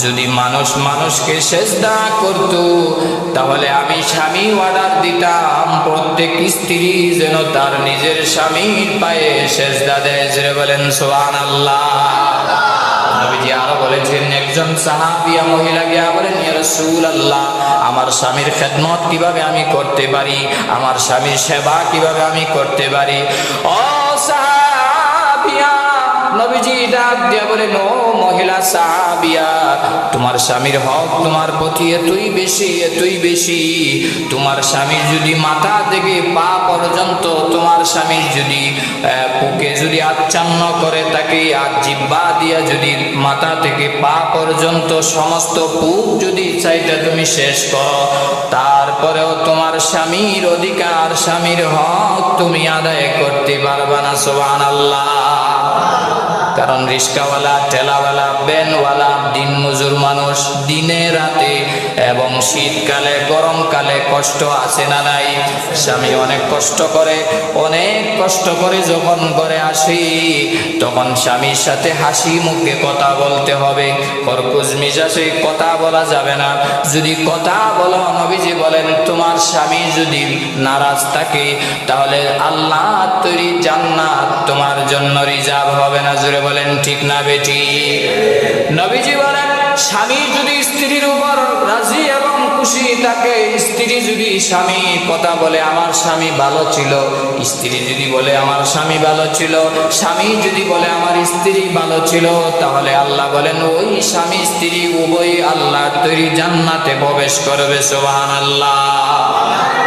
যদি মানুষ মানুষকে সেজদা করত তাহলে আমি স্বামী অর্ডার দিতাম প্রত্যেক স্ত্রী যেন তার নিজের স্বামীর পায়ে সেজদা দেয়। জোরে বলেন সুবহানাল্লাহ। নবীজি আরো বলেছেন, একজন সাহাবিয়া মহিলা গিয়া বলেন, ইয়া রাসূলুল্লাহ, আমার স্বামীর খেদমত কিভাবে আমি করতে পারি, আমার স্বামীর সেবা কিভাবে আমি করতে পারি? ও সাহাবিয়া, নবীজি ডাক দিয়া বলেন, ও মহিলা সাহাবিয়া, তোমার স্বামীর হক তোমার প্রতি এতই বেশি। তোমার স্বামী যদি মাথা থেকে পা পর্যন্ত, তোমার স্বামী যদি বুকে যদি আচ্ছন্ন করে তাকে আর জিহ্বা দিয়া যদি মাথা থেকে পা পর্যন্ত সমস্ত বুক যদি চাইতে তুমি শেষ করো, তারপরেও তোমার স্বামীর অধিকার, স্বামীর হক তুমি আদায় করতে পারবা না। সুবহানাল্লাহ। কারণ রিস্কাওয়ালা, ঠেলাওয়ালা, ভ্যানওয়ালা, দিন মজুর মানুষ দিনে রাতে এবং শীতকালে গরমকালে কষ্ট আছে না নাই? স্বামী অনেক কষ্ট করে যখন ঘরে আসি তখন স্বামীর সাথে হাসি মুখে কথা বলতে হবে, খরকুশ মিজাজে কথা বলা যাবে না। যদি কথা বলো, নবীজি বলেন, তোমার স্বামী যদি নারাজ থাকে তাহলে আল্লাহ তৈরি জান্নাত তোমার জন্য রিজার্ভ হবে না। জোরে বলেন ঠিক না বেটি? নবীজি বলেন, স্বামী যদি স্ত্রীর উপর রাজি এবং খুশি থাকে, স্ত্রী যদি স্বামী কথা বলে আমার স্বামী ভালো ছিল, স্ত্রী যদি বলে আমার স্বামী ভালো ছিল, স্বামী যদি বলে আমার স্ত্রী ভালো ছিল, তাহলে আল্লাহ বলেন ওই স্বামী স্ত্রী উভয় আল্লাহর তৈরি জান্নাতে প্রবেশ করবে। সুবহানাল্লাহ।